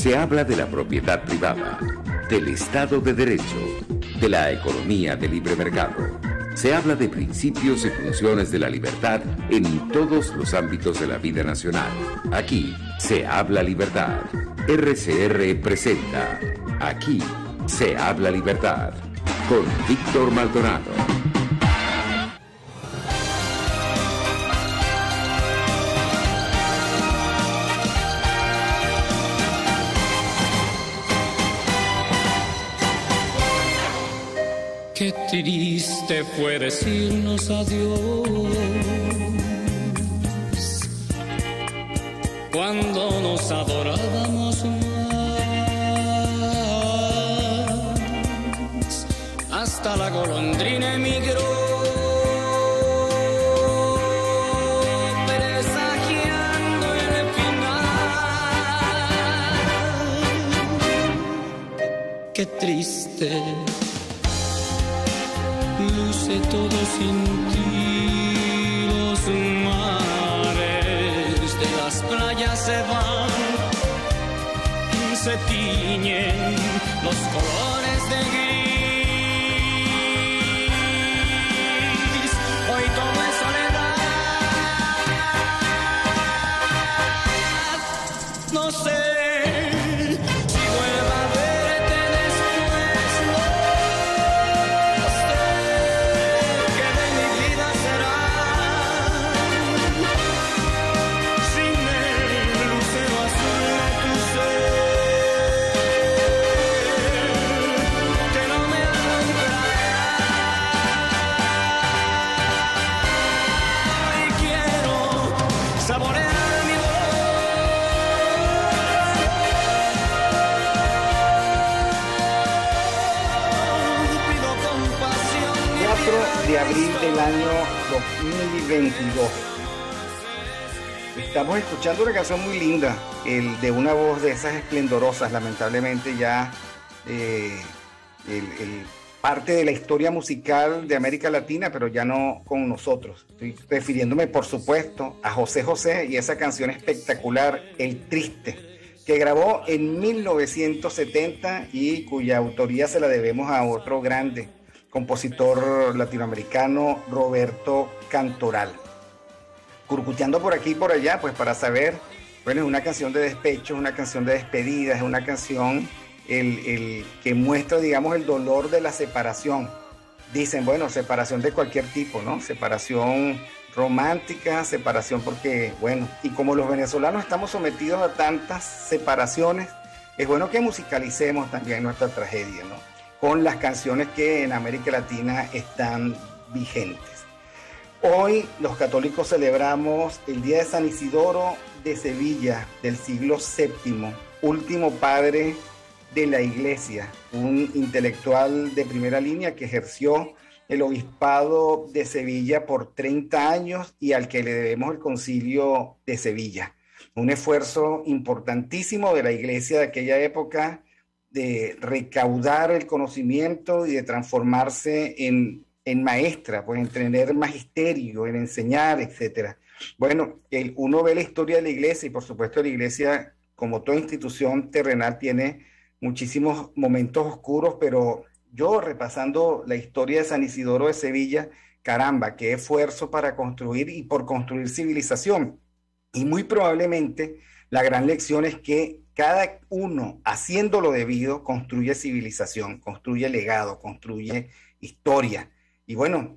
Se habla de la propiedad privada, del Estado de Derecho, de la economía de libre mercado. Se habla de principios y funciones de la libertad en todos los ámbitos de la vida nacional. Aquí se habla libertad. RCR presenta Aquí se habla libertad con Víctor Maldonado. Qué triste fue decirnos adiós cuando nos adorábamos más, hasta la golondrina emigró, presagiando el final. Qué triste luce todo sin ti, los mares de las playas se van, se tiñen los colores de gris, hoy todo es soledad, no sé. De abril del año 2022. Estamos escuchando una canción muy linda, el de una voz de esas esplendorosas, lamentablemente ya parte de la historia musical de América Latina, pero ya no con nosotros. Estoy refiriéndome, por supuesto, a José José y esa canción espectacular, El Triste, que grabó en 1970 y cuya autoría se la debemos a otro grande compositor latinoamericano, Roberto Cantoral. Curcuteando por aquí y por allá, pues para saber, bueno, es una canción de despecho, es una canción de despedida, es una canción que muestra, digamos, el dolor de la separación. Dicen, bueno, separación de cualquier tipo, ¿no? Separación romántica, separación porque, bueno, y como los venezolanos estamos sometidos a tantas separaciones, es bueno que musicalicemos también nuestra tragedia, ¿no? Con las canciones que en América Latina están vigentes. Hoy los católicos celebramos el Día de San Isidoro de Sevilla del siglo VII, último padre de la Iglesia, un intelectual de primera línea que ejerció el obispado de Sevilla por 30 años y al que le debemos el Concilio de Sevilla. Un esfuerzo importantísimo de la Iglesia de aquella época de recaudar el conocimiento y de transformarse en maestra, pues en tener magisterio, en enseñar, etcétera. Bueno, uno ve la historia de la Iglesia y por supuesto la Iglesia, como toda institución terrenal, tiene muchísimos momentos oscuros, pero yo repasando la historia de San Isidoro de Sevilla, caramba, qué esfuerzo para construir y por construir civilización. Y muy probablemente la gran lección es que cada uno, haciendo lo debido, construye civilización, construye legado, construye historia. Y bueno,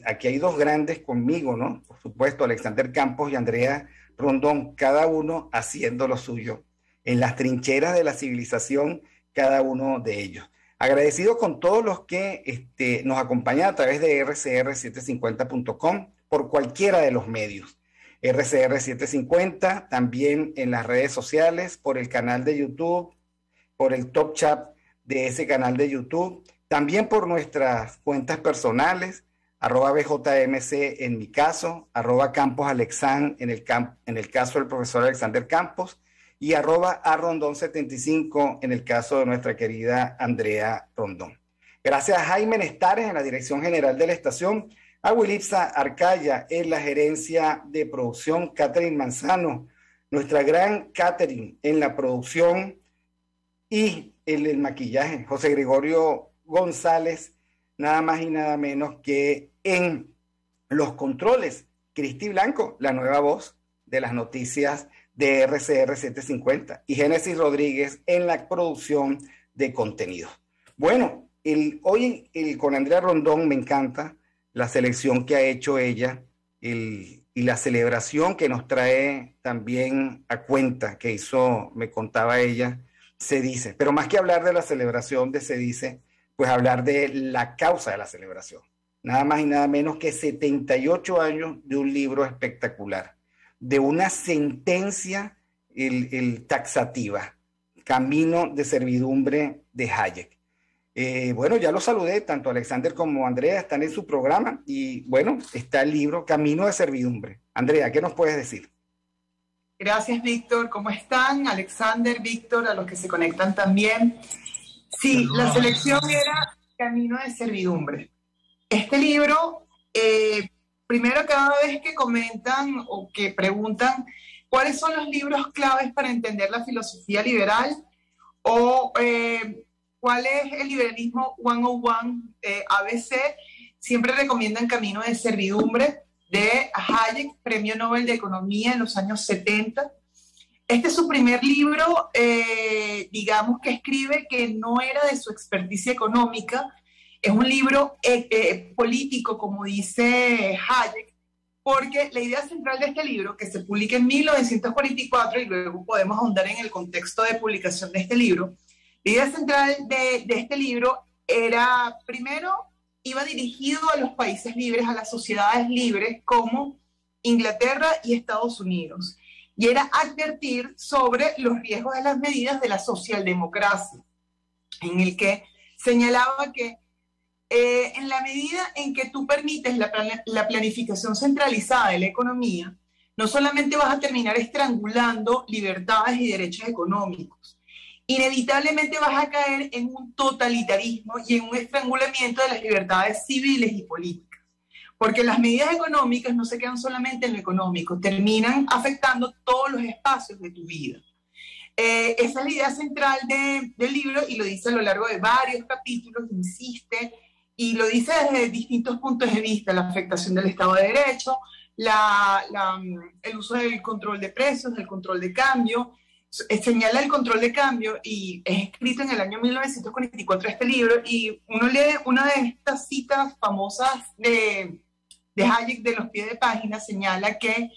aquí hay dos grandes conmigo, ¿no? Por supuesto, Alexander Campos y Andrea Rondón, cada uno haciendo lo suyo. En las trincheras de la civilización, cada uno de ellos. Agradecido con todos los que nos acompañan a través de rcr750.com por cualquiera de los medios. RCR750, también en las redes sociales, por el canal de YouTube, por el top chat de ese canal de YouTube, también por nuestras cuentas personales, @BJMC en mi caso, @CamposAlexan en el caso del profesor Alexander Campos, y @Rondón75 en el caso de nuestra querida Andrea Rondón. Gracias a Jaime Nestares en la dirección general de la estación, a Wilipsa Arcaya en la gerencia de producción, Catherine Manzano, nuestra gran Catherine en la producción, y el maquillaje, José Gregorio González, nada más y nada menos que en los controles, Cristi Blanco, la nueva voz de las noticias de RCR 750, y Génesis Rodríguez en la producción de contenido. Bueno, hoy con Andrea Rondón me encanta la selección que ha hecho ella y la celebración que nos trae también a cuenta, que hizo, me contaba ella, Se Dice. Pero más que hablar de la celebración de Se Dice, pues hablar de la causa de la celebración. Nada más y nada menos que 78 años de un libro espectacular, de una sentencia taxativa, Camino de Servidumbre de Hayek. Bueno, ya los saludé, tanto Alexander como Andrea están en su programa y bueno, está el libro Camino de Servidumbre. Andrea, ¿qué nos puedes decir? Gracias, Víctor. ¿Cómo están? Alexander, Víctor, a los que se conectan también. Sí, la selección era Camino de Servidumbre. Este libro, primero cada vez que comentan o que preguntan cuáles son los libros claves para entender la filosofía liberal o cuál es el liberalismo 101 ABC, siempre recomiendan Camino de Servidumbre de Hayek, Premio Nobel de Economía en los años 70. Este es su primer libro, digamos que escribe que no era de su experticia económica, es un libro político, como dice Hayek, porque la idea central de este libro, que se publica en 1944, y luego podemos ahondar en el contexto de publicación de este libro, la idea central de este libro era, primero, iba dirigido a los países libres, a las sociedades libres como Inglaterra y Estados Unidos, y era advertir sobre los riesgos de las medidas de la socialdemocracia, en el que señalaba que en la medida en que tú permites la planificación centralizada de la economía, no solamente vas a terminar estrangulando libertades y derechos económicos, inevitablemente vas a caer en un totalitarismo y en un estrangulamiento de las libertades civiles y políticas. Porque las medidas económicas no se quedan solamente en lo económico, terminan afectando todos los espacios de tu vida. Esa es la idea central del libro y lo dice a lo largo de varios capítulos, insiste, y lo dice desde distintos puntos de vista: la afectación del Estado de Derecho, el uso del control de precios, del control de cambio. Señala el control de cambio y es escrito en el año 1944 este libro, y uno lee una de estas citas famosas de Hayek de los pies de página, señala que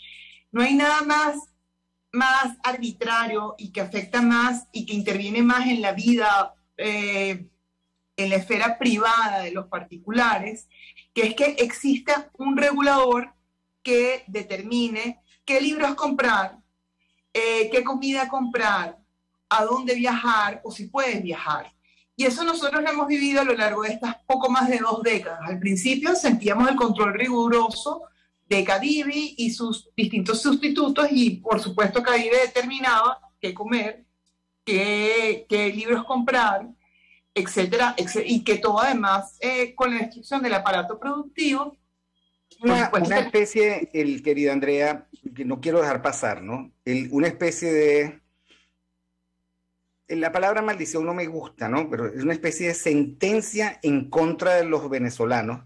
no hay nada más arbitrario y que afecta más y que interviene más en la vida, en la esfera privada de los particulares, que es que exista un regulador que determine qué libros comprar, qué comida comprar, a dónde viajar o si puedes viajar. Y eso nosotros lo hemos vivido a lo largo de estas poco más de 2 décadas. Al principio sentíamos el control riguroso de Cadivi y sus distintos sustitutos, y por supuesto Cadivi determinaba qué comer, qué libros comprar, etcétera, y que todo además con la instrucción del aparato productivo. Una especie, querida Andrea, que no quiero dejar pasar, ¿no? Una especie de... La palabra maldición no me gusta, ¿no? Pero es una especie de sentencia en contra de los venezolanos,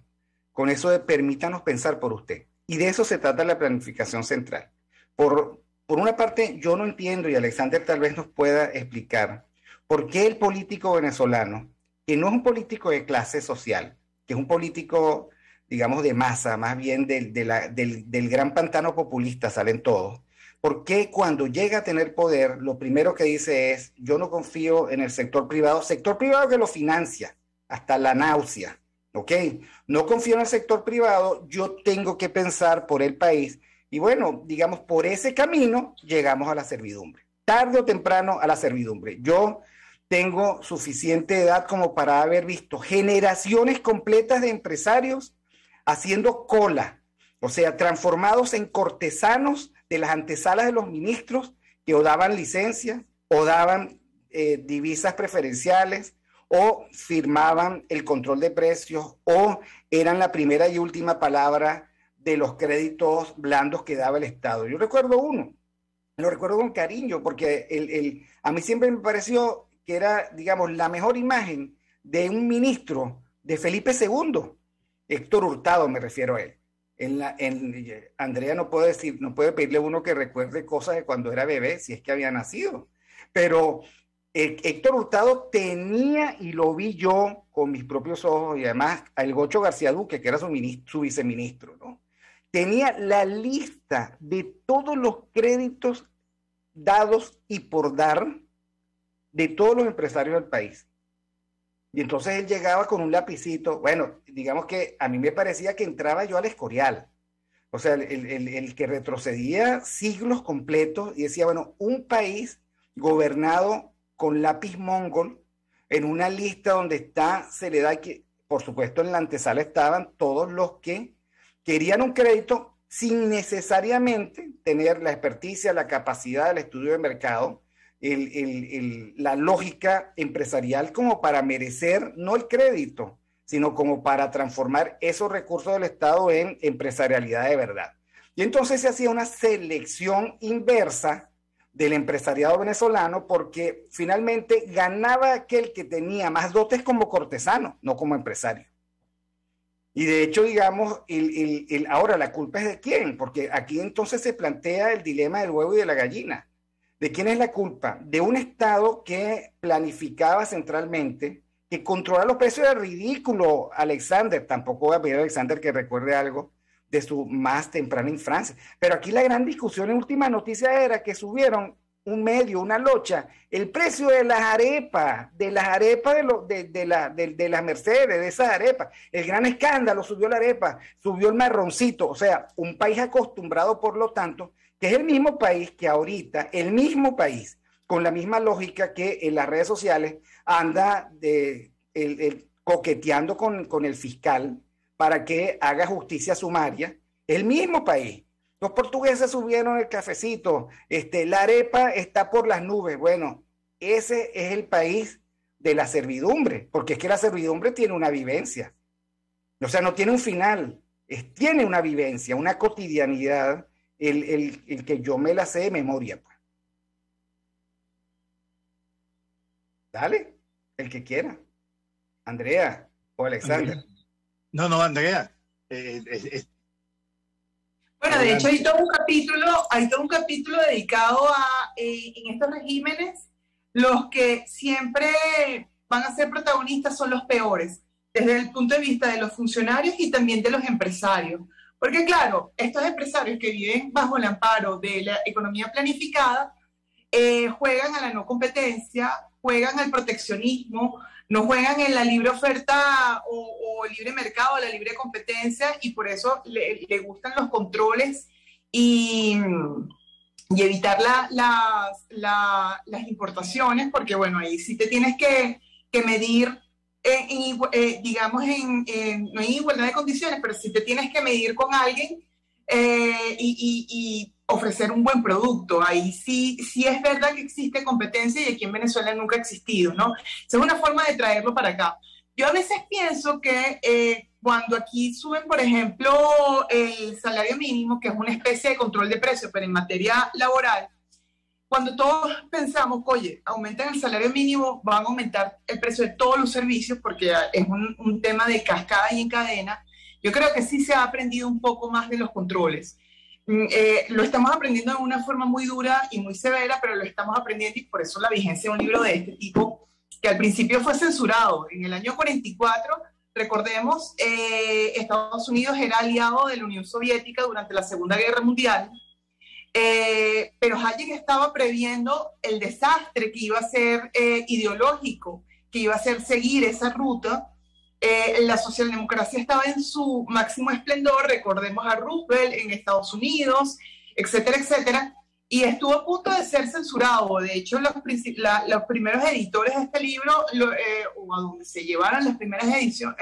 con eso de permítanos pensar por usted. Y de eso se trata la planificación central. Por una parte, yo no entiendo, y Alexander tal vez nos pueda explicar, por qué el político venezolano, que no es un político de clase social, que es un político, digamos, de masa, más bien del gran pantano populista salen todos, ¿por qué cuando llega a tener poder, lo primero que dice es, yo no confío en el sector privado que lo financia hasta la náusea, ¿ok? No confío en el sector privado, yo tengo que pensar por el país, y bueno, digamos, por ese camino llegamos a la servidumbre, tarde o temprano a la servidumbre. Yo tengo suficiente edad como para haber visto generaciones completas de empresarios haciendo cola, o sea, transformados en cortesanos de las antesalas de los ministros, que o daban licencias, o daban divisas preferenciales, o firmaban el control de precios, o eran la primera y última palabra de los créditos blandos que daba el Estado. Yo recuerdo uno, lo recuerdo con cariño, porque a mí siempre me pareció que era, digamos, la mejor imagen de un ministro de Felipe II, Héctor Hurtado me refiero a él. Andrea no puede pedirle a uno que recuerde cosas de cuando era bebé, si es que había nacido, pero Héctor Hurtado tenía, y lo vi yo con mis propios ojos, y además al Gocho García Duque, que era su viceministro, ¿no? Tenía la lista de todos los créditos dados y por dar de todos los empresarios del país. Y entonces él llegaba con un lapicito. Bueno, digamos que a mí me parecía que entraba yo al Escorial. O sea, el que retrocedía siglos completos y decía, bueno, un país gobernado con lápiz mongol en una lista donde se le da que, por supuesto, en la antesala estaban todos los que querían un crédito sin necesariamente tener la experticia, la capacidad del estudio de mercado, la lógica empresarial como para merecer no el crédito, sino como para transformar esos recursos del Estado en empresarialidad de verdad. Y entonces se hacía una selección inversa del empresariado venezolano porque finalmente ganaba aquel que tenía más dotes como cortesano, no como empresario. Y de hecho, digamos, ahora la culpa es de quién, porque aquí entonces se plantea el dilema del huevo y de la gallina. ¿De quién es la culpa? De un Estado que planificaba centralmente, que controla los precios. Era ridículo, Alexander. Tampoco voy a pedir a Alexander que recuerde algo de su más temprana infancia. Pero aquí la gran discusión en última noticia era que subieron un medio, una locha, el precio de las arepas, de las Mercedes, de esas arepas. El gran escándalo, subió la arepa, subió el marroncito. O sea, un país acostumbrado, por lo tanto, que es el mismo país que ahorita, el mismo país, con la misma lógica que en las redes sociales, anda coqueteando con el fiscal para que haga justicia sumaria, el mismo país. Los portugueses subieron el cafecito, la arepa está por las nubes. Bueno, ese es el país de la servidumbre, porque es que la servidumbre tiene una vivencia. O sea, no tiene un final, tiene una vivencia, una cotidianidad, el que yo me la sé de memoria. Pues. Dale, el que quiera. Andrea o Alexander. No, Andrea. Bueno, de hecho hay todo un capítulo dedicado a, en estos regímenes, los que siempre van a ser protagonistas son los peores, desde el punto de vista de los funcionarios y también de los empresarios. Porque claro, estos empresarios que viven bajo el amparo de la economía planificada, juegan a la no competencia, juegan al proteccionismo, no juegan en la libre oferta o libre mercado, la libre competencia, y por eso le gustan los controles y evitar las importaciones, porque bueno, ahí sí te tienes que medir, digamos, no en igualdad de condiciones, pero sí te tienes que medir con alguien y ofrecer un buen producto. Ahí sí es verdad que existe competencia y aquí en Venezuela nunca ha existido, ¿no? Esa es una forma de traerlo para acá. Yo a veces pienso que cuando aquí suben, por ejemplo, el salario mínimo, que es una especie de control de precios, pero en materia laboral, cuando todos pensamos, oye, aumentan el salario mínimo, van a aumentar el precio de todos los servicios, porque es un tema de cascada y en cadena, yo creo que sí se ha aprendido un poco más de los controles. Lo estamos aprendiendo de una forma muy dura y muy severa, pero lo estamos aprendiendo y por eso la vigencia de un libro de este tipo, que al principio fue censurado. En el año 44, recordemos, Estados Unidos era aliado de la Unión Soviética durante la Segunda Guerra Mundial, pero Hayek estaba previendo el desastre que iba a ser ideológico, que iba a ser seguir esa ruta. La socialdemocracia estaba en su máximo esplendor, recordemos a Roosevelt en Estados Unidos, etcétera, etcétera, y estuvo a punto de ser censurado. De hecho, los primeros editores de este libro, o a donde se llevaron las primeras ediciones,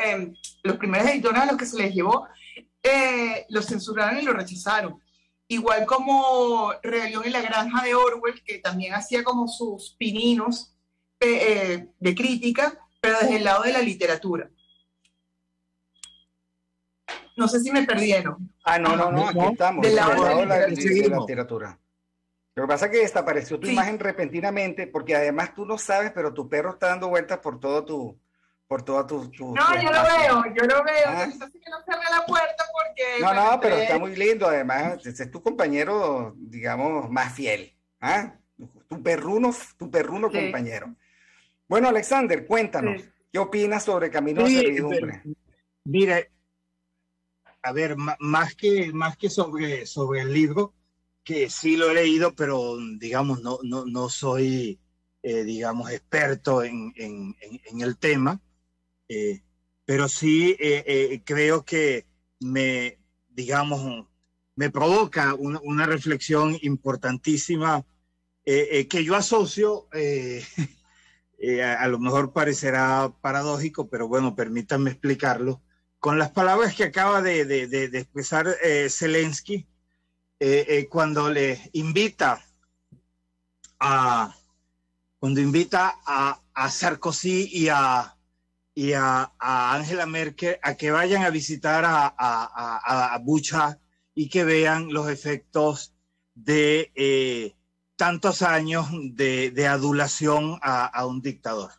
los primeros editores a los que se les llevó, lo censuraron y lo rechazaron. Igual como Rebelión en la Granja de Orwell, que también hacía como sus pininos de crítica, pero desde el lado de la literatura. No sé si me perdieron. No, aquí estamos. Del lado de la literatura. Lo que pasa es que desapareció tu Sí. imagen repentinamente, porque además tú no sabes, pero tu perro está dando vueltas por todo por toda tu No, yo lo espacio. veo, yo lo veo. Ah. Entonces que no cerré la puerta porque... No, bueno, no, pero entré. está muy lindo. Además, ese es tu compañero, digamos, más fiel. ¿Ah? Tu perruno Sí. compañero. Bueno, Alexander, cuéntanos, Sí. ¿qué opinas sobre Camino de Sí, Servidumbre? mire, a ver, más que sobre el libro, que sí lo he leído, pero digamos, no soy, digamos, experto en el tema, pero sí creo que digamos, me provoca una reflexión importantísima que yo asocio, a lo mejor parecerá paradójico, pero bueno, permítanme explicarlo, con las palabras que acaba de expresar Zelensky cuando le invita a Sarkozy y a Angela Merkel a que vayan a visitar a Bucha y que vean los efectos de tantos años de adulación a un dictador.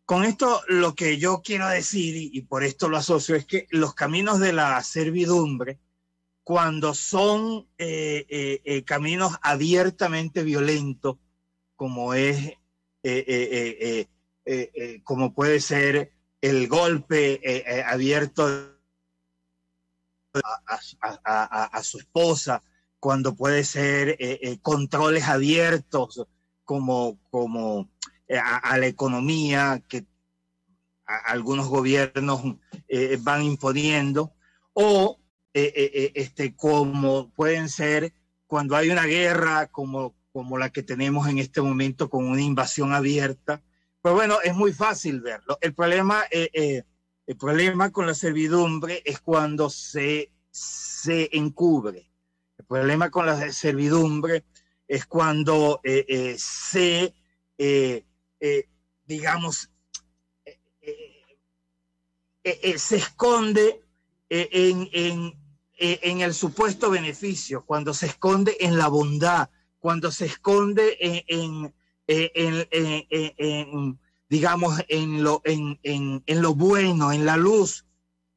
Con esto lo que yo quiero decir, y por esto lo asocio, es que los caminos de la servidumbre, cuando son caminos abiertamente violentos, como es como puede ser el golpe abierto a su esposa, cuando puede ser controles abiertos como a la economía que algunos gobiernos van imponiendo, o como pueden ser cuando hay una guerra como la que tenemos en este momento, con una invasión abierta. Pues bueno, es muy fácil verlo. El problema con la servidumbre es cuando se encubre. El problema con la servidumbre es cuando digamos, se esconde en el supuesto beneficio, cuando se esconde en la bondad, cuando se esconde digamos, en lo bueno, en la luz,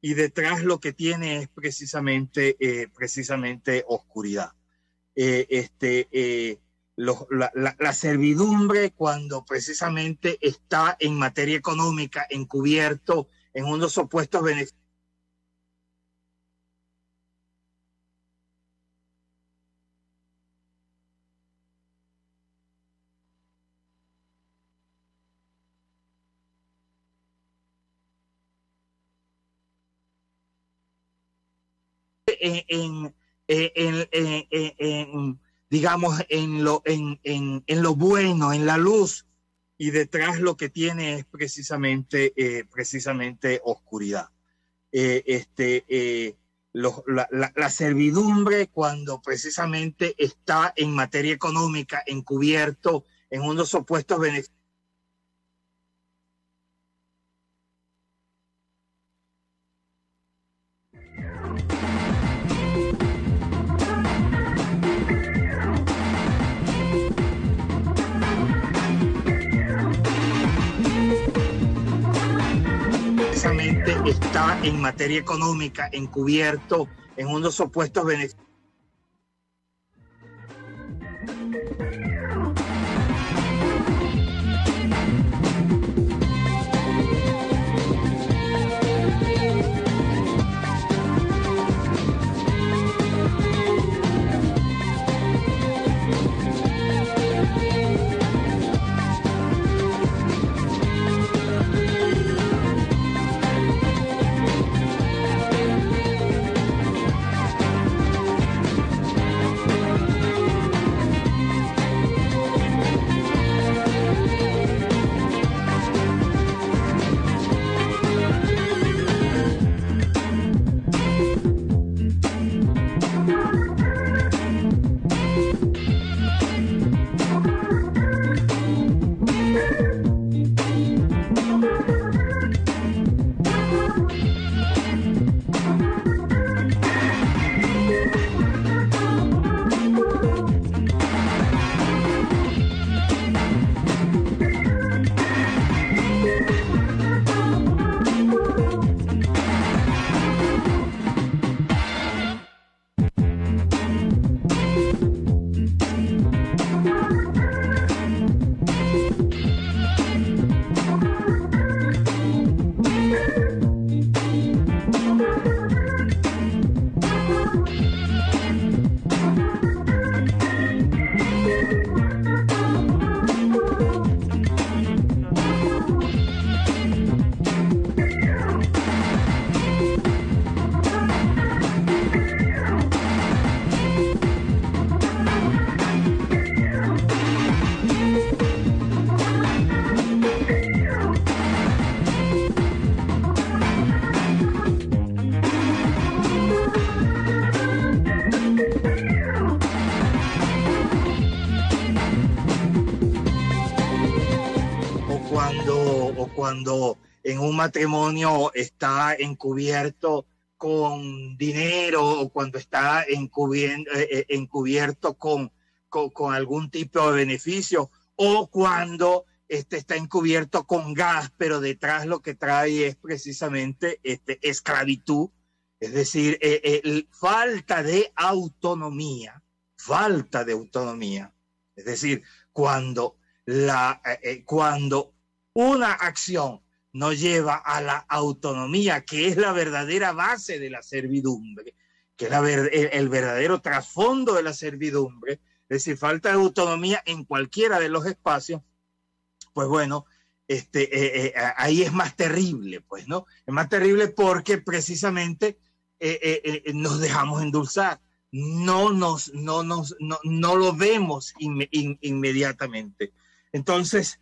y detrás lo que tiene es precisamente oscuridad. La servidumbre, cuando precisamente está en materia económica, encubierto en unos supuestos beneficios, digamos, en lo bueno, en la luz, y detrás lo que tiene es precisamente oscuridad. La servidumbre, cuando precisamente está en materia económica, encubierto en unos supuestos beneficios, está en materia económica, encubierto en unos supuestos beneficios. cuando en un matrimonio está encubierto con dinero, o cuando está encubierto con algún tipo de beneficio, o cuando está encubierto con gas, pero detrás lo que trae es precisamente esclavitud, es decir, falta de autonomía, es decir, cuando una acción no lleva a la autonomía, que es la verdadera base de la servidumbre, que es el verdadero trasfondo de la servidumbre, es decir, falta de autonomía en cualquiera de los espacios, pues bueno, ahí es más terrible, pues, ¿no? Es más terrible porque precisamente nos dejamos endulzar, no lo vemos inmediatamente. Entonces,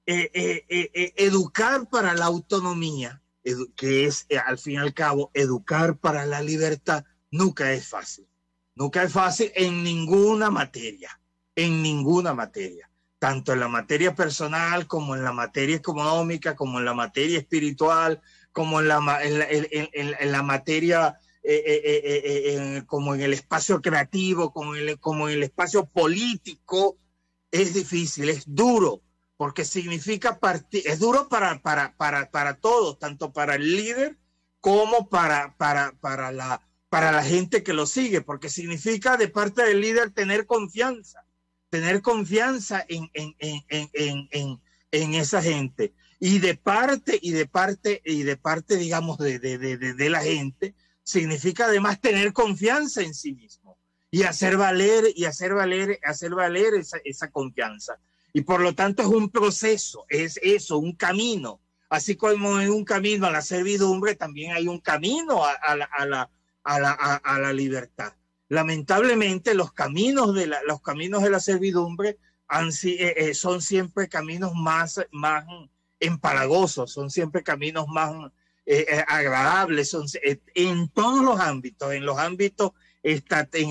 educar para la autonomía, que es al fin y al cabo educar para la libertad, nunca es fácil. Nunca es fácil en ninguna materia, tanto en la materia personal como en la materia económica, como en la materia espiritual, como en la materia, como en el espacio creativo, como en el espacio político. Es difícil, es duro, porque significa es duro para todos, tanto para el líder como para la gente que lo sigue, porque significa de parte del líder tener confianza en esa gente, y de parte, digamos, de la gente, significa además tener confianza en sí mismo y hacer valer esa confianza. Y por lo tanto es un proceso, es eso, un camino. Así como en un camino a la servidumbre, también hay un camino a la libertad. Lamentablemente los caminos de la servidumbre son siempre caminos más empalagosos, son siempre caminos más agradables, en todos los ámbitos, en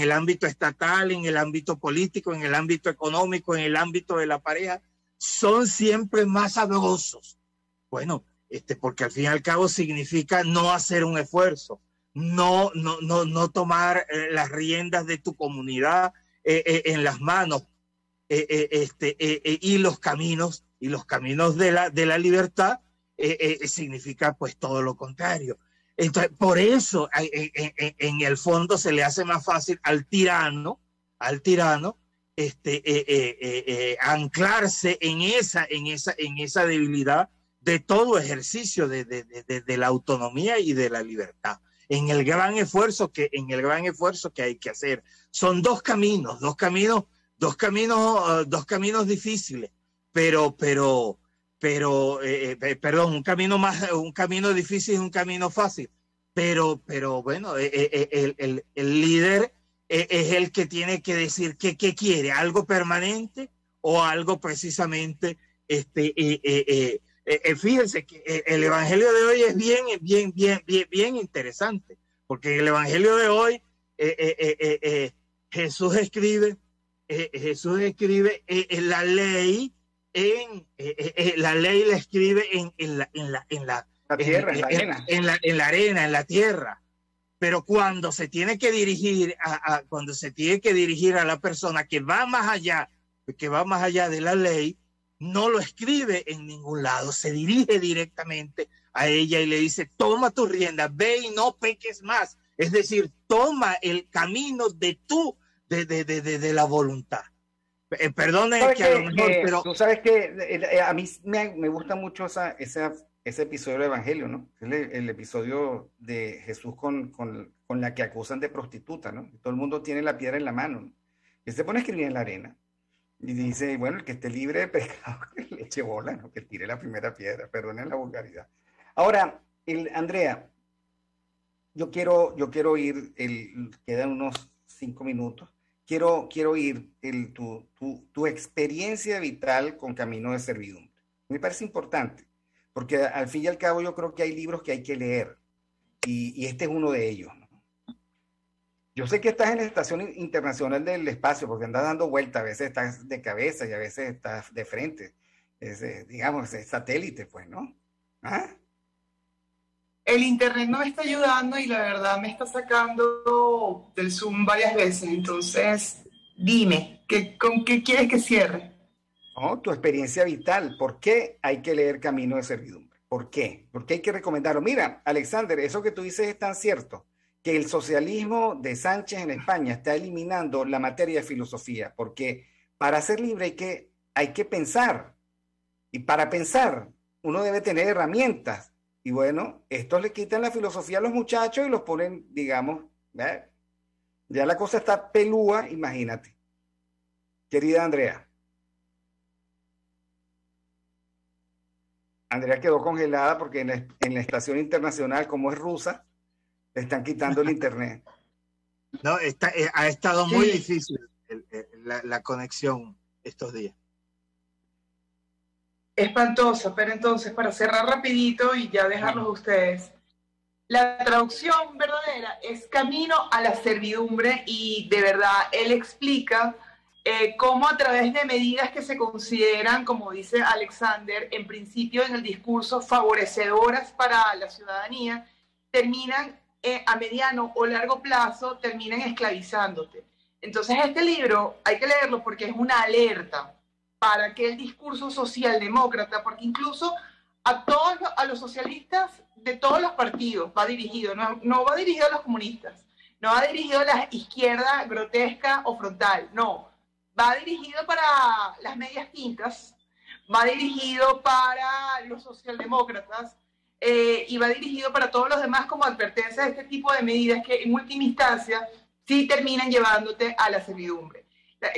el ámbito estatal, en el ámbito político, en el ámbito económico, en el ámbito de la pareja, son siempre más sabrosos. Bueno, porque al fin y al cabo significa no hacer un esfuerzo, no tomar las riendas de tu comunidad en las manos, y los caminos de la libertad significa pues todo lo contrario. Entonces, por eso en el fondo se le hace más fácil al tirano anclarse en esa debilidad de todo ejercicio de la autonomía y de la libertad. En el gran esfuerzo que hay que hacer. Son dos caminos difíciles, un camino difícil y un camino fácil. Pero bueno, el líder es el que tiene que decir qué quiere, algo permanente o algo precisamente, fíjense que el evangelio de hoy es bien interesante, porque en el evangelio de hoy Jesús escribe la ley la la escribe en la tierra, en la arena, en la tierra. Pero cuando se tiene que dirigir a la persona que va más allá de la ley, no lo escribe en ningún lado, se dirige directamente a ella y le dice: toma tus riendas, ve y no peques más. Es decir, toma el camino de la voluntad. Perdone que a lo mejor, pero tú sabes que a mí me gusta mucho ese episodio del Evangelio, ¿no? El episodio de Jesús con la que acusan de prostituta, ¿no? Todo el mundo tiene la piedra en la mano, ¿no? Y se pone a escribir en la arena y dice: bueno, el que esté libre de pecado, que le eche bola, ¿no? Que tire la primera piedra, perdonen la vulgaridad. Ahora, Andrea, yo quiero ir, quedan unos 5 minutos. Quiero oír tu experiencia vital con Camino de Servidumbre. Me parece importante, porque al fin y al cabo yo creo que hay libros que hay que leer, y este es uno de ellos, ¿no? Yo sé que estás en la Estación Internacional del Espacio, porque andas dando vueltas, a veces estás de cabeza y a veces estás de frente, digamos, es satélite, pues, ¿no? ¿Ah? El internet no me está ayudando y la verdad me está sacando del Zoom varias veces. Entonces, dime, ¿con qué quieres que cierre? No, tu experiencia vital. ¿Por qué hay que leer Camino de Servidumbre? ¿Por qué? ¿Por qué hay que recomendarlo? Mira, Alexander, eso que tú dices es tan cierto, que el socialismo de Sánchez en España está eliminando la materia de filosofía, porque para ser libre hay que pensar. Y para pensar, uno debe tener herramientas. Y bueno, estos le quitan la filosofía a los muchachos y los ponen, digamos, ¿verdad? Ya la cosa está pelúa, imagínate. Querida Andrea. Andrea quedó congelada porque en la estación internacional, como es rusa, le están quitando el internet. No, ha estado muy difícil la conexión estos días. Espantoso, pero entonces, para cerrar rapidito y ya dejarlos a ustedes, la traducción verdadera es Camino a la Servidumbre, y de verdad él explica cómo a través de medidas que se consideran, como dice Alexander, en principio en el discurso favorecedoras para la ciudadanía, terminan a mediano o largo plazo, terminan esclavizándote. Entonces este libro hay que leerlo porque es una alerta para que el discurso socialdemócrata, porque incluso a los socialistas de todos los partidos va dirigido, no va dirigido a los comunistas, no va dirigido a la izquierda grotesca o frontal, no, va dirigido para las medias tintas, va dirigido para los socialdemócratas y va dirigido para todos los demás como advertencia de este tipo de medidas que en última instancia sí terminan llevándote a la servidumbre.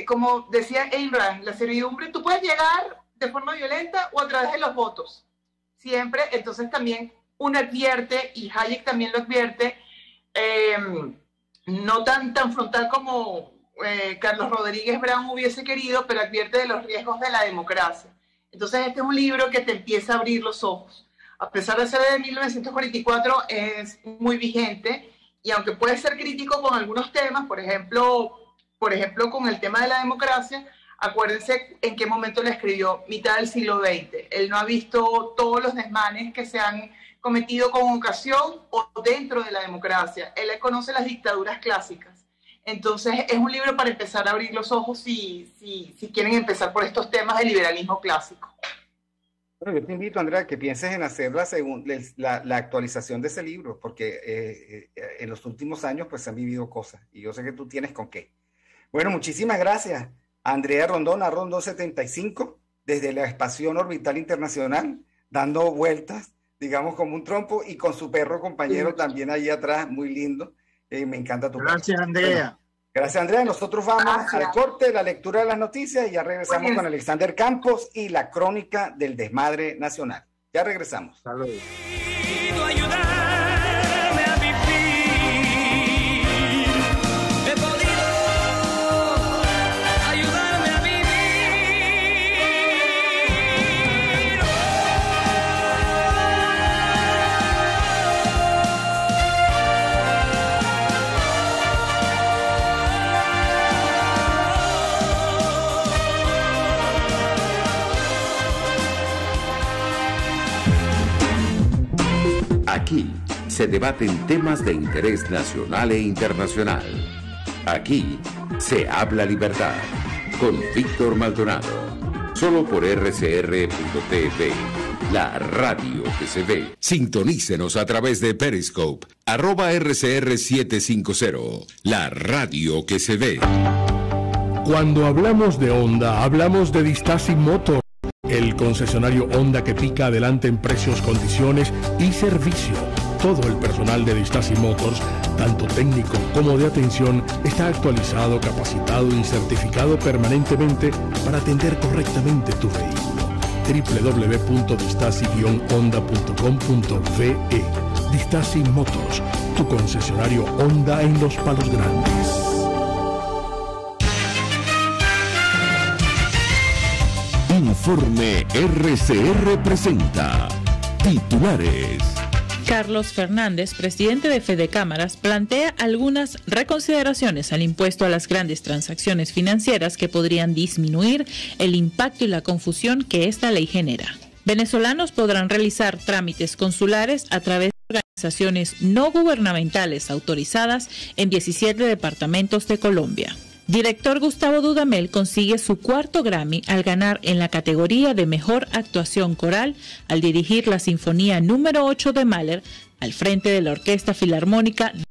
Como decía Abraham, la servidumbre, tú puedes llegar de forma violenta o a través de los votos. Siempre, entonces también uno advierte, y Hayek también lo advierte, no tan frontal como Carlos Rodríguez Brown hubiese querido, pero advierte de los riesgos de la democracia. Entonces este es un libro que te empieza a abrir los ojos. A pesar de ser de 1944, es muy vigente, y aunque puede ser crítico con algunos temas, por ejemplo, con el tema de la democracia, acuérdense en qué momento lo escribió, mitad del siglo XX. Él no ha visto todos los desmanes que se han cometido con ocasión o dentro de la democracia. Él conoce las dictaduras clásicas. Entonces es un libro para empezar a abrir los ojos si quieren empezar por estos temas del liberalismo clásico. Bueno, yo te invito, Andrea, que pienses en hacer la actualización de ese libro, porque en los últimos años pues se han vivido cosas, y yo sé que tú tienes con qué. Bueno, muchísimas gracias, Andrea Rondón, a Rondón 75, desde la Estación Orbital Internacional, dando vueltas, digamos, como un trompo, y con su perro compañero también ahí atrás, muy lindo. Me encanta tu Gracias, perro. Andrea. Bueno, gracias, Andrea. Nosotros vamos al corte, la lectura de las noticias, y ya regresamos con Alexander Campos y la crónica del desmadre nacional. Ya regresamos. Saludos. Aquí se debaten temas de interés nacional e internacional. Aquí se habla libertad con Víctor Maldonado. Solo por RCR.tv, la radio que se ve. Sintonícenos a través de Periscope, @RCR750, la radio que se ve. Cuando hablamos de Honda, hablamos de Distasi Motors, el concesionario Honda que pica adelante en precios, condiciones y servicio. Todo el personal de Distasi Motors, tanto técnico como de atención, está actualizado, capacitado y certificado permanentemente para atender correctamente tu vehículo. www.distasi-honda.com.ve. Distasi Motors, tu concesionario Honda en Los Palos Grandes. Informe RCR presenta titulares. Carlos Fernández, presidente de Fedecámaras, plantea algunas reconsideraciones al impuesto a las grandes transacciones financieras que podrían disminuir el impacto y la confusión que esta ley genera. Venezolanos podrán realizar trámites consulares a través de organizaciones no gubernamentales autorizadas en 17 departamentos de Colombia. Director Gustavo Dudamel consigue su cuarto Grammy al ganar en la categoría de Mejor Actuación Coral al dirigir la Sinfonía número 8 de Mahler al frente de la Orquesta Filarmónica de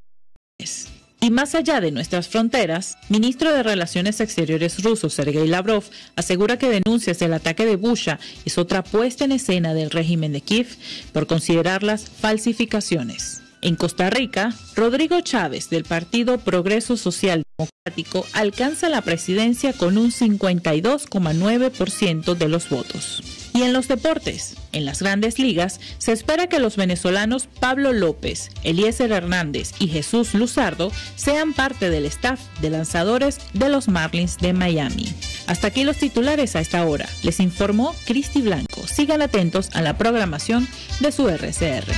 Londres. Y más allá de nuestras fronteras, ministro de Relaciones Exteriores ruso Sergei Lavrov asegura que denuncias del ataque de Bucha es otra puesta en escena del régimen de Kiev por considerarlas falsificaciones. En Costa Rica, Rodrigo Chávez, del Partido Progreso Social Democrático, alcanza la presidencia con un 52,9% de los votos. Y en los deportes, en las grandes ligas, se espera que los venezolanos Pablo López, Eliezer Hernández y Jesús Luzardo sean parte del staff de lanzadores de los Marlins de Miami. Hasta aquí los titulares a esta hora. Les informó Cristi Blanco. Sigan atentos a la programación de su RCR.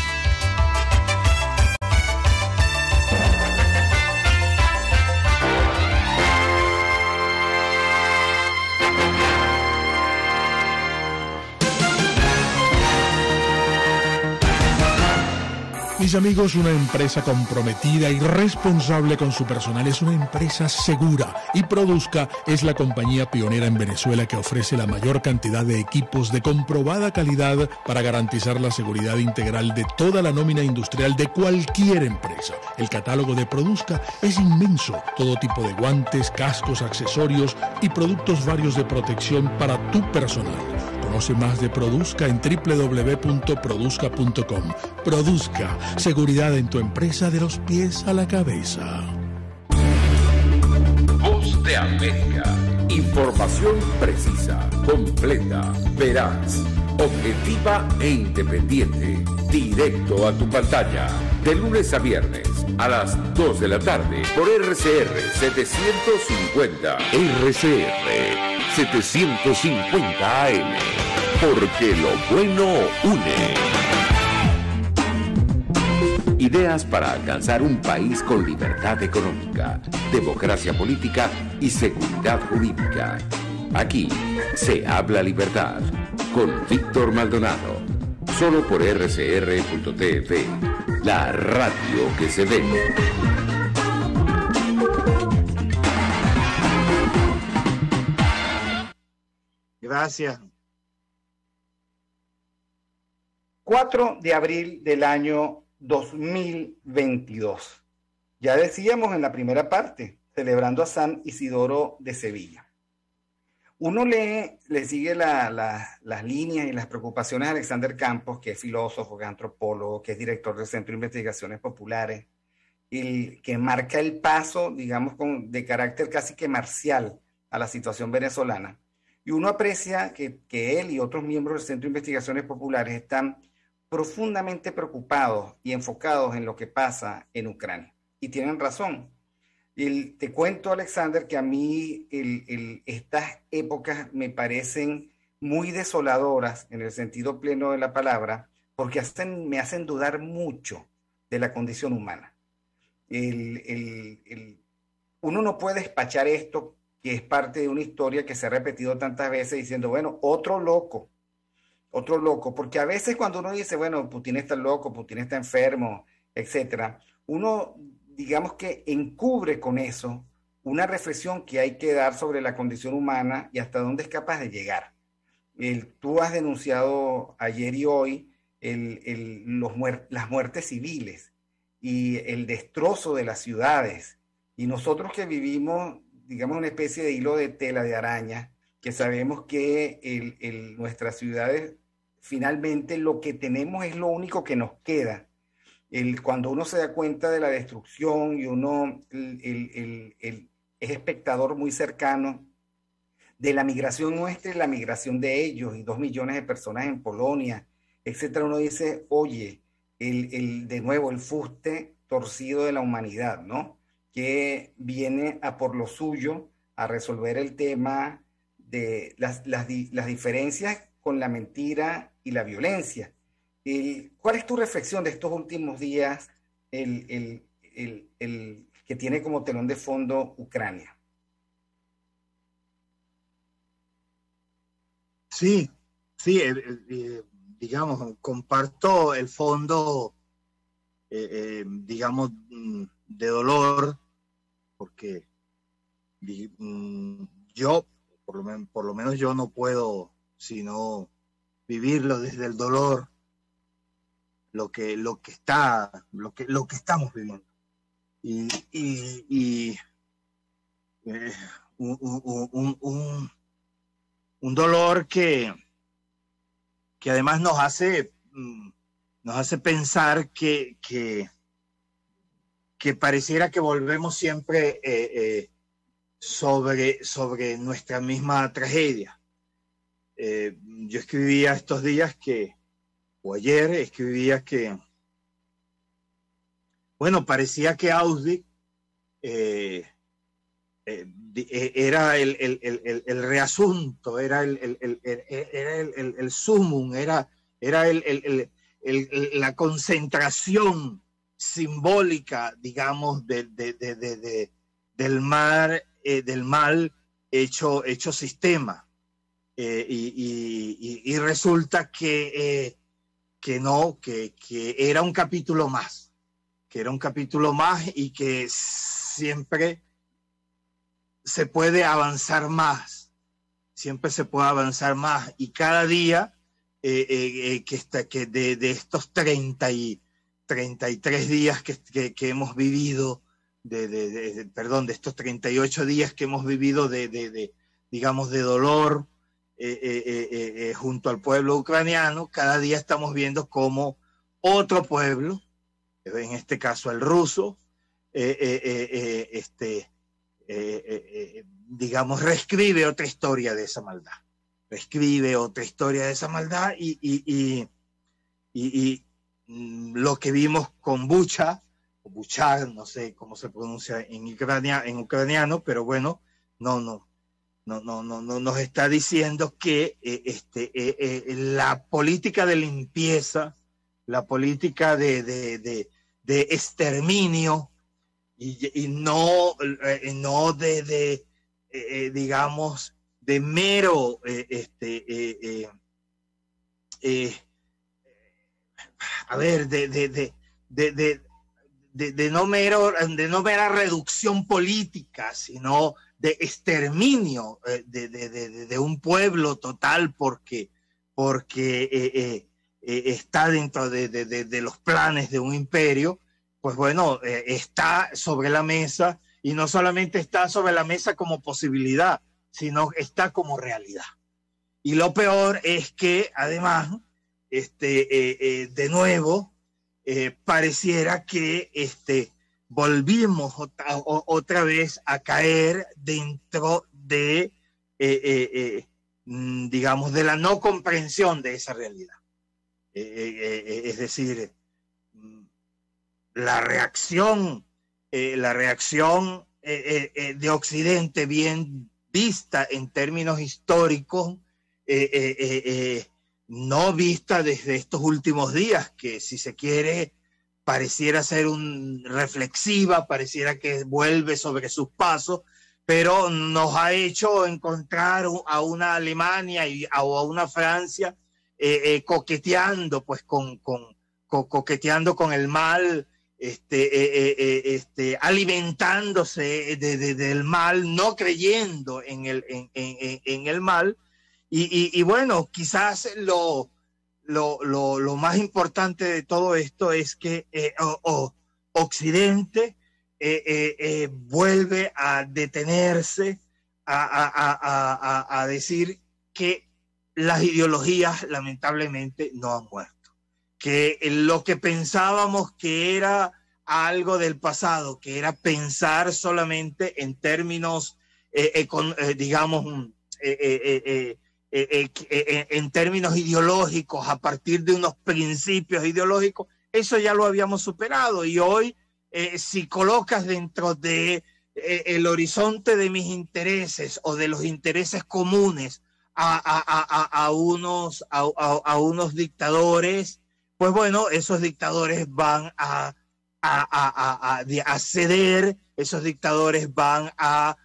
Mis amigos, una empresa comprometida y responsable con su personal es una empresa segura, y Produzca es la compañía pionera en Venezuela que ofrece la mayor cantidad de equipos de comprobada calidad para garantizar la seguridad integral de toda la nómina industrial de cualquier empresa. El catálogo de Produzca es inmenso, todo tipo de guantes, cascos, accesorios y productos varios de protección para tu personal. Conoce más de Produzca en www.produzca.com. Produzca, seguridad en tu empresa de los pies a la cabeza. Voz de América. Información precisa, completa, veraz, objetiva e independiente. Directo a tu pantalla. De lunes a viernes a las 2 de la tarde por RCR 750. RCR 750 AM. Porque lo bueno une. Ideas para alcanzar un país con libertad económica, democracia política y seguridad jurídica. Aquí se habla libertad con Víctor Maldonado. Solo por rcr.tv, la radio que se ve. Gracias. 4 de abril del año 2022. Ya decíamos en la primera parte, celebrando a San Isidoro de Sevilla. Uno le sigue las líneas y las preocupaciones a Alexander Campos, que es filósofo, que es antropólogo, que es director del Centro de Investigaciones Populares, y que marca el paso, digamos, de carácter casi que marcial a la situación venezolana. Y uno aprecia que él y otros miembros del Centro de Investigaciones Populares están profundamente preocupados y enfocados en lo que pasa en Ucrania. Y tienen razón. Te cuento, Alexander, que a mí estas épocas me parecen muy desoladoras en el sentido pleno de la palabra, porque me hacen dudar mucho de la condición humana. Uno no puede despachar esto, que es parte de una historia que se ha repetido tantas veces, diciendo, bueno, otro loco, porque a veces cuando uno dice, bueno, Putin está loco, Putin está enfermo, etcétera, uno, digamos que encubre con eso una reflexión que hay que dar sobre la condición humana y hasta dónde es capaz de llegar. Tú has denunciado ayer y hoy las muertes civiles y el destrozo de las ciudades, y nosotros que vivimos, digamos, una especie de hilo de tela de araña, que sabemos que nuestras ciudades, finalmente lo que tenemos es lo único que nos queda. Cuando uno se da cuenta de la destrucción y uno es espectador muy cercano de la migración nuestra y la migración de ellos, y 2 millones de personas en Polonia, etcétera, uno dice, oye, de nuevo, el fuste torcido de la humanidad, ¿no? Que viene a por lo suyo, a resolver el tema de las diferencias con la mentira y la violencia. ¿Cuál es tu reflexión de estos últimos días, el que tiene como telón de fondo Ucrania? Sí, sí, digamos, comparto el fondo, digamos, de dolor, porque yo, por lo menos yo no puedo sino vivirlo desde el dolor, lo que estamos viviendo. Un dolor que además nos hace pensar que pareciera que volvemos siempre sobre nuestra misma tragedia. Yo escribía estos días o ayer escribía que, bueno, parecía que Auschwitz era el reasunto, era el sumum, era la concentración simbólica, digamos, del mal hecho sistema. Y resulta que era un capítulo más, y que siempre se puede avanzar más, y cada día de estos 33 días que hemos vivido, de estos 38 días que hemos vivido digamos, de dolor junto al pueblo ucraniano, cada día estamos viendo cómo otro pueblo, en este caso el ruso, digamos, reescribe otra historia de esa maldad. Y lo que vimos con Bucha, o Buchar, no sé cómo se pronuncia en ucraniano, pero bueno, no nos está diciendo que la política de limpieza, la política de exterminio, y no digamos, de mero no mera reducción política, sino de exterminio de un pueblo total, porque está dentro de los planes de un imperio. Pues bueno, está sobre la mesa, y no solamente está sobre la mesa como posibilidad, sino está como realidad. Y lo peor es que además, de nuevo, pareciera que volvimos otra vez a caer dentro de, digamos, de la no comprensión de esa realidad. Es decir, la reacción de Occidente, bien vista en términos históricos, no vista desde estos últimos días, que si se quiere pareciera ser reflexiva, pareciera que vuelve sobre sus pasos, pero nos ha hecho encontrar a una Alemania o a una Francia coqueteando, pues coqueteando con el mal, alimentándose del mal, no creyendo en el mal, y bueno, quizás lo más importante de todo esto es que Occidente vuelve a detenerse, a decir que las ideologías lamentablemente no han muerto, que lo que pensábamos que era algo del pasado, que era pensar solamente en términos, digamos, en términos ideológicos, a partir de unos principios ideológicos, eso ya lo habíamos superado. Y hoy, si colocas dentro de el horizonte de mis intereses o de los intereses comunes a unos dictadores, pues bueno, esos dictadores van a ceder, esos dictadores van a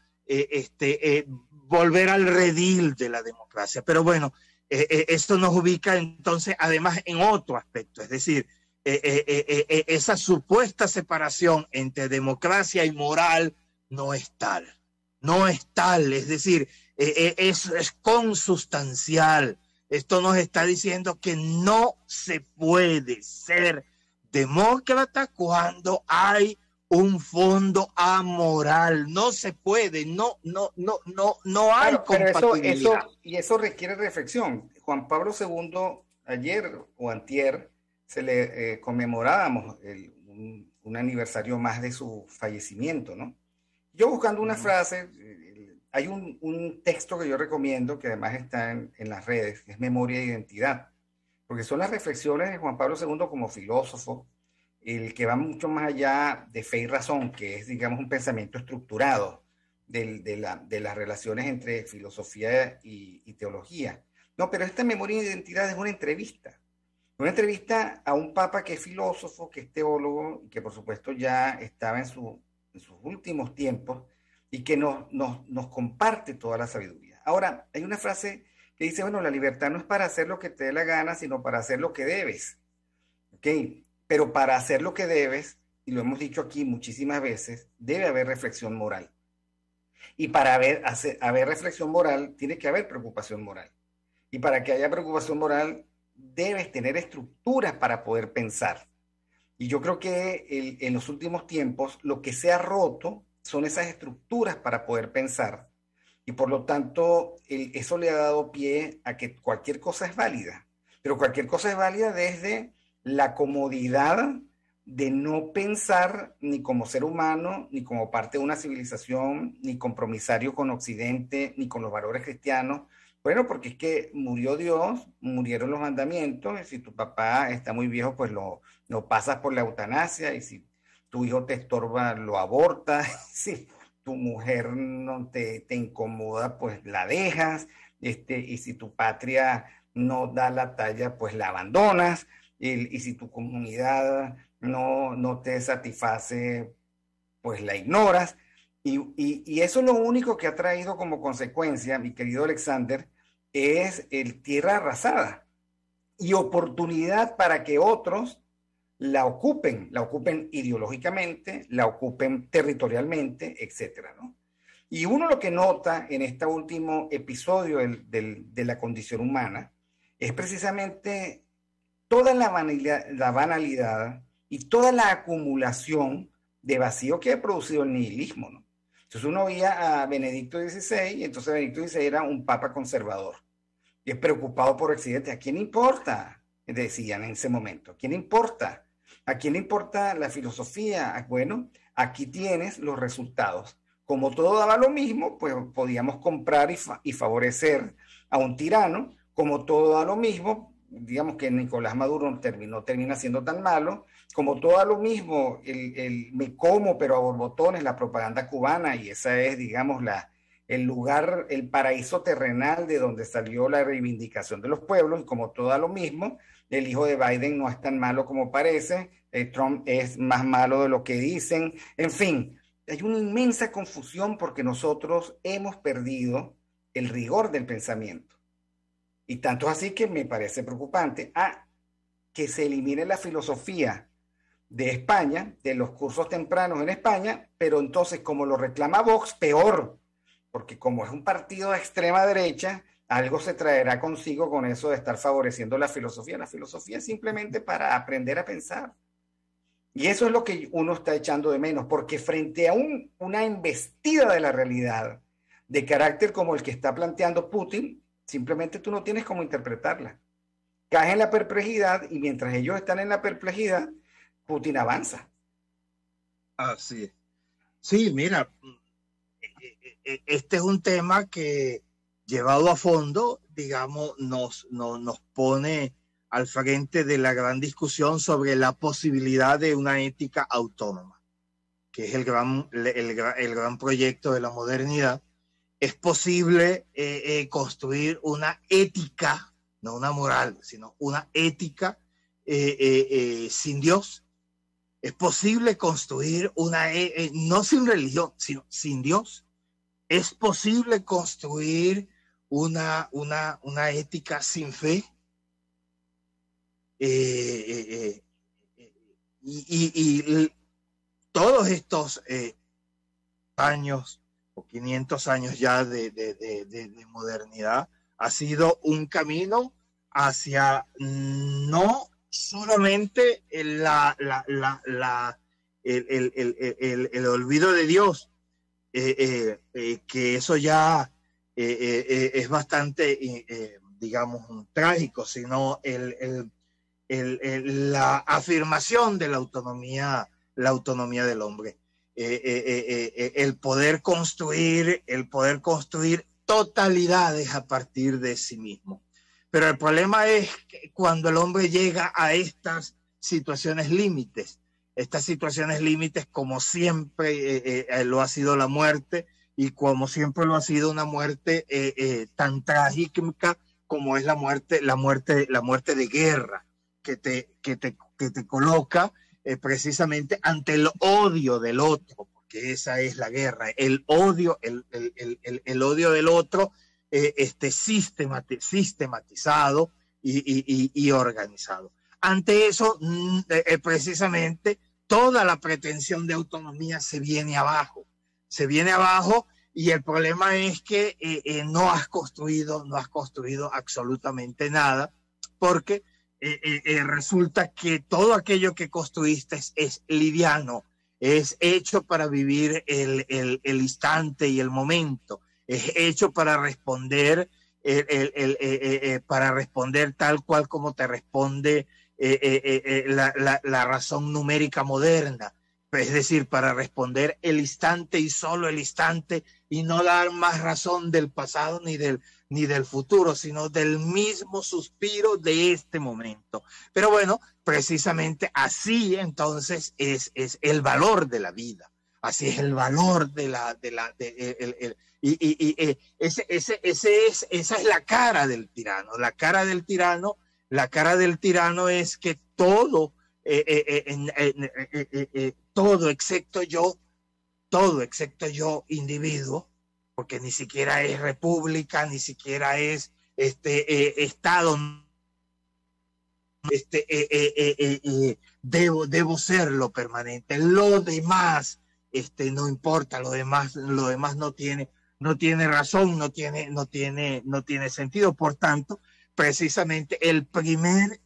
volver al redil de la democracia. Pero bueno, esto nos ubica entonces además en otro aspecto, es decir, esa supuesta separación entre democracia y moral no es tal, es decir, es consustancial. Esto nos está diciendo que no se puede ser demócrata cuando hay un fondo amoral. No se puede, no hay compatibilidad. Eso requiere reflexión. Juan Pablo II, ayer o antier, se le conmemorábamos un aniversario más de su fallecimiento, ¿no? Yo buscando una frase, hay un texto que yo recomiendo, que además está en las redes, que es Memoria e Identidad, porque son las reflexiones de Juan Pablo II como filósofo, el que va mucho más allá de fe y razón, que es, digamos, un pensamiento estructurado de las relaciones entre filosofía y teología. No, pero esta Memoria e Identidad es una entrevista a un papa que es filósofo, que es teólogo, y que por supuesto ya estaba en sus últimos tiempos, y que nos comparte toda la sabiduría. Ahora, hay una frase que dice, bueno, la libertad no es para hacer lo que te dé la gana, sino para hacer lo que debes. ¿Ok? Pero para hacer lo que debes, y lo hemos dicho aquí muchísimas veces, debe haber reflexión moral. Y para haber reflexión moral, tiene que haber preocupación moral. Y para que haya preocupación moral, debes tener estructuras para poder pensar. Y yo creo que en los últimos tiempos, lo que se ha roto son esas estructuras para poder pensar, y por lo tanto eso le ha dado pie a que cualquier cosa es válida, pero cualquier cosa es válida desde la comodidad de no pensar ni como ser humano, ni como parte de una civilización, ni compromisario con Occidente, ni con los valores cristianos. Bueno, porque es que murió Dios, murieron los mandamientos, y si tu papá está muy viejo, pues lo pasas por la eutanasia, y si tu hijo te estorba, lo abortas. Si tu mujer no te incomoda, pues la dejas. Y si tu patria no da la talla, pues la abandonas. Y si tu comunidad no te satisface, pues la ignoras. Y eso es lo único que ha traído como consecuencia, mi querido Alexander, es el tierra arrasada y oportunidad para que otros la ocupen ideológicamente, la ocupen territorialmente, etcétera, ¿no? Y uno lo que nota en este último episodio de la condición humana es precisamente toda la banalidad y toda la acumulación de vacío que ha producido el nihilismo, ¿no? Entonces uno veía a Benedicto XVI, y entonces Benedicto XVI era un papa conservador, y es preocupado por Occidente. ¿A quién importa? Decían en ese momento. ¿A quién importa? ¿A quién le importa la filosofía? Bueno, aquí tienes los resultados. Como todo daba lo mismo, pues podíamos comprar y favorecer a un tirano. Como todo da lo mismo, digamos que Nicolás Maduro no termina siendo tan malo. Como todo da lo mismo, el me como pero a borbotones, la propaganda cubana, y esa es, digamos, el lugar, el paraíso terrenal de donde salió la reivindicación de los pueblos. Y como todo da lo mismo, el hijo de Biden no es tan malo como parece, Trump es más malo de lo que dicen. En fin, hay una inmensa confusión porque nosotros hemos perdido el rigor del pensamiento. Y tanto así que me parece preocupante que se elimine la filosofía de España, de los cursos tempranos en España, pero entonces, como lo reclama Vox, peor, porque como es un partido de extrema derecha, algo se traerá consigo con eso de estar favoreciendo la filosofía. La filosofía es simplemente para aprender a pensar. Y eso es lo que uno está echando de menos, porque frente a una embestida de la realidad de carácter como el que está planteando Putin, simplemente tú no tienes cómo interpretarla. Caes en la perplejidad, y mientras ellos están en la perplejidad, Putin avanza. Así es. Sí, mira, este es un tema que, llevado a fondo, digamos, nos pone al frente de la gran discusión sobre la posibilidad de una ética autónoma, que es el gran proyecto de la modernidad. Es posible construir una ética, no una moral, sino una ética sin Dios? ¿Es posible construir no sin religión, sino sin Dios? ¿Es posible construir una ética sin fe? Y todos estos años o 500 años ya de modernidad ha sido un camino hacia no solamente el olvido de Dios, que eso ya es bastante, digamos, trágico, sino la afirmación de la autonomía del hombre, el poder construir totalidades a partir de sí mismo. Pero el problema es que cuando el hombre llega a estas situaciones límites, como siempre lo ha sido la muerte, y como siempre lo ha sido una muerte tan trágica como es la muerte de guerra, que te coloca precisamente ante el odio del otro, porque esa es la guerra, el odio del otro, sistematizado y organizado. Ante eso, precisamente, toda la pretensión de autonomía se viene abajo, y el problema es que no has construido absolutamente nada, porque resulta que todo aquello que construiste es liviano, es hecho para vivir el instante y el momento, es hecho para responder tal cual como te responde la razón numérica moderna, es decir, para responder el instante y solo el instante, y no dar más razón del pasado ni del futuro, sino del mismo suspiro de este momento. Pero bueno, precisamente así entonces es el valor de la vida, así es el valor esa es la cara del tirano. La cara del tirano es que todo excepto yo individuo, porque ni siquiera es república, ni siquiera es Estado, debo serlo permanente. Lo demás no importa, lo demás no tiene razón, no tiene sentido. Por tanto, precisamente el primer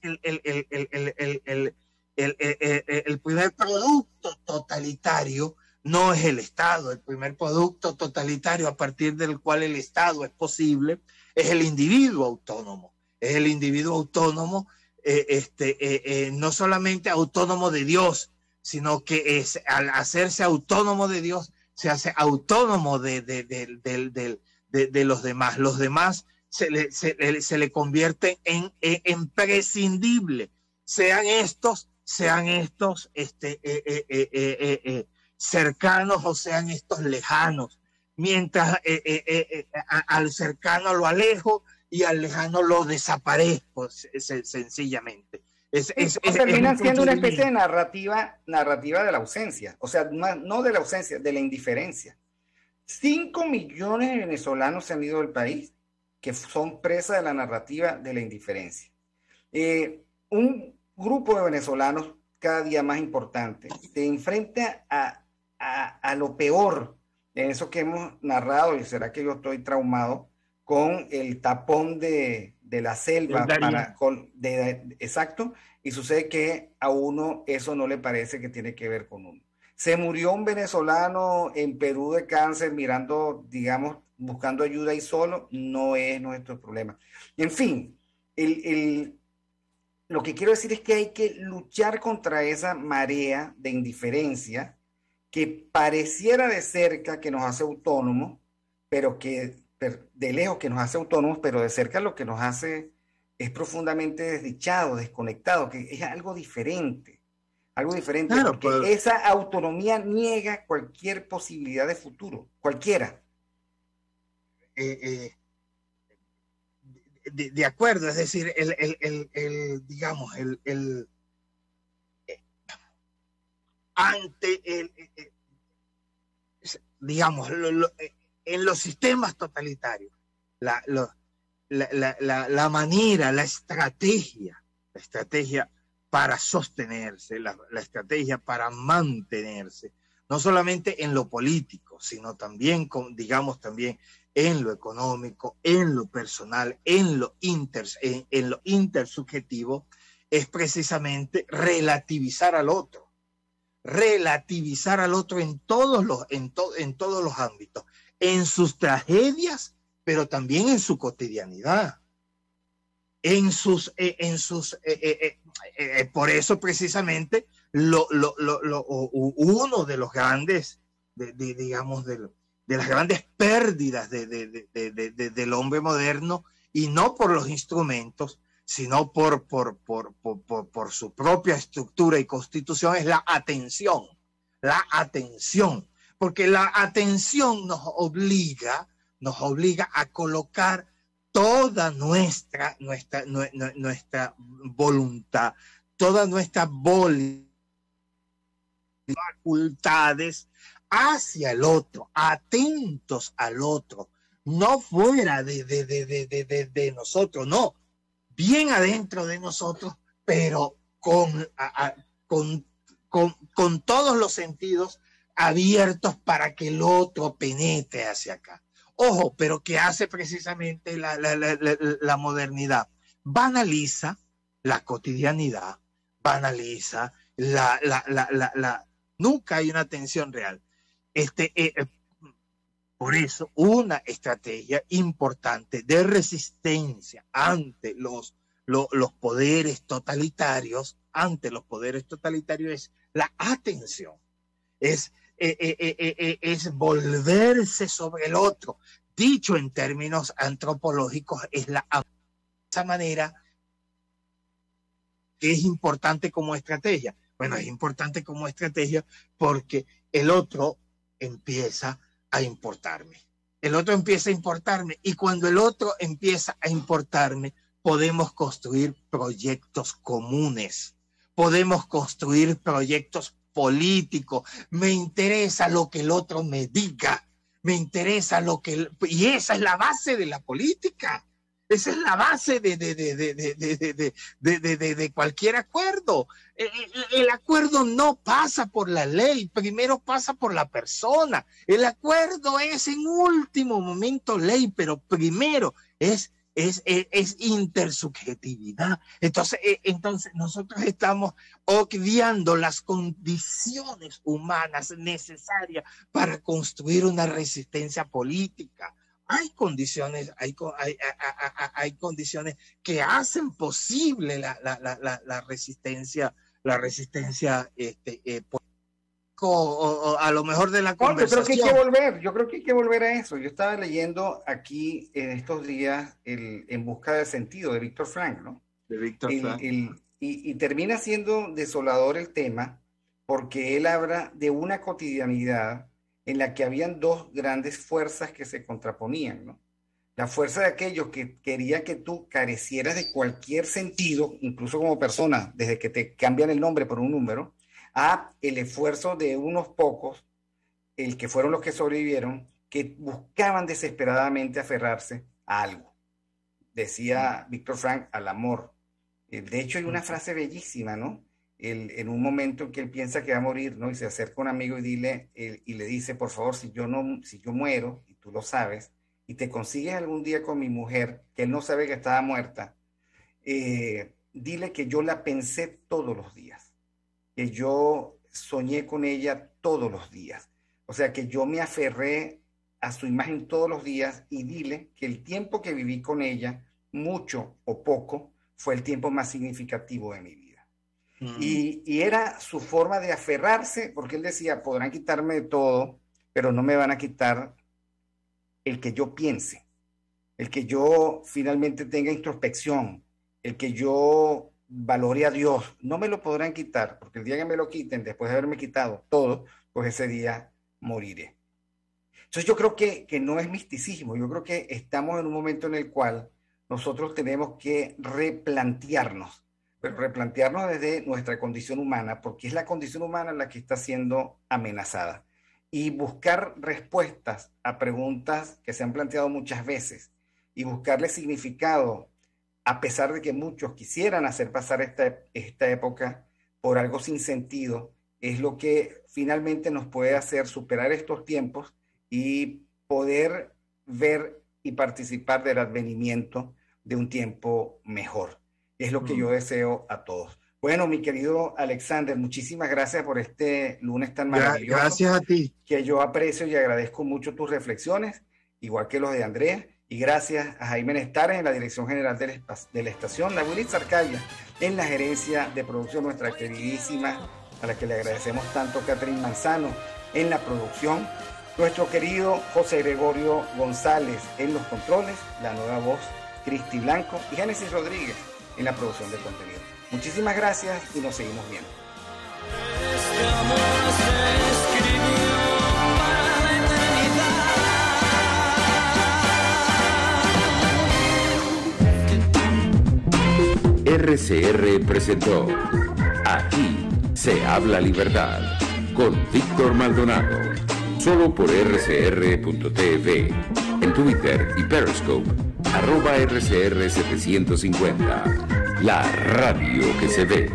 producto totalitario no es el Estado. El primer producto totalitario a partir del cual el Estado es posible es el individuo autónomo. Es el individuo autónomo, no solamente autónomo de Dios, sino que al hacerse autónomo de Dios, se hace autónomo de los demás. Los demás se le convierten en prescindible, sean estos cercanos o sean estos lejanos. Mientras al cercano lo alejo y al lejano lo desaparezco, sencillamente. Terminan siendo una especie de narrativa de la ausencia, o sea, no de la ausencia, de la indiferencia. 5 millones de venezolanos se han ido del país, que son presa de la narrativa de la indiferencia. Un grupo de venezolanos cada día más importante se enfrenta a lo peor de eso que hemos narrado, y será que yo estoy traumado con el tapón de la selva, exacto, y sucede que a uno eso no le parece que tiene que ver con uno. Se murió un venezolano en Perú de cáncer mirando, digamos, buscando ayuda y solo, no es nuestro problema. En fin, lo que quiero decir es que hay que luchar contra esa marea de indiferencia que pareciera de cerca que nos hace autónomos, pero que de lejos que nos hace autónomos, pero de cerca lo que nos hace es profundamente desdichado, desconectado, que es algo diferente, claro, porque esa autonomía niega cualquier posibilidad de futuro, cualquiera. de acuerdo, es decir, digamos, digamos, en los sistemas totalitarios, la manera, la estrategia para sostenerse, la estrategia para mantenerse, no solamente en lo político, sino también, digamos, también en lo económico, en lo personal, en lo intersubjetivo, es precisamente relativizar al otro en todos los ámbitos, en sus tragedias, pero también en su cotidianidad, por eso precisamente uno de los grandes, digamos, de las grandes pérdidas del hombre moderno, y no por los instrumentos, sino por su propia estructura y constitución, es la atención, porque la atención nos obliga a colocar toda nuestra voluntad, todas nuestras facultades hacia el otro, atentos al otro, no fuera de nosotros, no, bien adentro de nosotros, pero con todos los sentidos abiertos para que el otro penetre hacia acá. Ojo, pero ¿qué hace precisamente la modernidad? Banaliza la cotidianidad, banaliza nunca hay una atención real. Por eso, una estrategia importante de resistencia ante los poderes totalitarios, es la atención, es volverse sobre el otro. Dicho en términos antropológicos, es esa manera que es importante como estrategia. Bueno, es importante como estrategia porque el otro empieza a importarme. Y cuando el otro empieza a importarme, podemos construir proyectos comunes, podemos construir proyectos políticos. Me interesa lo que el otro me diga, y esa es la base de la política. Esa es la base de cualquier acuerdo. El acuerdo no pasa por la ley, primero pasa por la persona. El acuerdo es en último momento ley, pero primero es intersubjetividad. Entonces nosotros estamos obviando las condiciones humanas necesarias para construir una resistencia política. Hay condiciones que hacen posible la resistencia o a lo mejor de la conversación. Yo creo que hay que volver a eso. Yo estaba leyendo aquí en estos días En busca del sentido de Víctor Frank, ¿no? De Víctor Frank. Y termina siendo desolador el tema, porque él habla de una cotidianidad en la que habían dos grandes fuerzas que se contraponían, ¿no? La fuerza de aquellos que quería que tú carecieras de cualquier sentido, incluso como persona, desde que te cambian el nombre por un número, a el esfuerzo de unos pocos, el que fueron los que sobrevivieron, que buscaban desesperadamente aferrarse a algo. Decía Víctor Frank, al amor. De hecho, hay una frase bellísima, ¿no? En un momento en que él piensa que va a morir, ¿no? Y se acerca a un amigo y le dice, por favor, si yo muero, y tú lo sabes, y te consigues algún día con mi mujer, que él no sabe que estaba muerta, dile que yo la pensé todos los días, que yo soñé con ella todos los días, o sea, que yo me aferré a su imagen todos los días, y dile que el tiempo que viví con ella, mucho o poco, fue el tiempo más significativo de mi vida. Y era su forma de aferrarse, porque él decía, podrán quitarme de todo, pero no me van a quitar el que yo piense, el que yo finalmente tenga introspección, el que yo valore a Dios. No me lo podrán quitar, porque el día que me lo quiten, después de haberme quitado todo, pues ese día moriré. Entonces yo creo que no es misticismo, yo creo que estamos en un momento en el cual nosotros tenemos que replantearnos, pero replantearnos desde nuestra condición humana, porque es la condición humana la que está siendo amenazada, y buscar respuestas a preguntas que se han planteado muchas veces y buscarle significado, a pesar de que muchos quisieran hacer pasar esta época por algo sin sentido, es lo que finalmente nos puede hacer superar estos tiempos y poder ver y participar del advenimiento de un tiempo mejor. Es lo que yo deseo a todos. Bueno, mi querido Alexander, muchísimas gracias por este lunes tan maravilloso. Gracias a ti. Que yo aprecio y agradezco mucho tus reflexiones, igual que los de Andrea. Y gracias a Jaime Nestares en la dirección general de la estación, la Willy Arcadia en la gerencia de producción, nuestra queridísima, a la que le agradecemos tanto, Catherine Manzano, en la producción, nuestro querido José Gregorio González en los controles, la nueva voz, Cristi Blanco, y Génesis Rodríguez en la producción de contenido. Muchísimas gracias y nos seguimos viendo. RCR presentó Aquí se habla libertad con Víctor Maldonado, solo por rcr.tv, en Twitter y Periscope, @RCR750, la radio que se ve.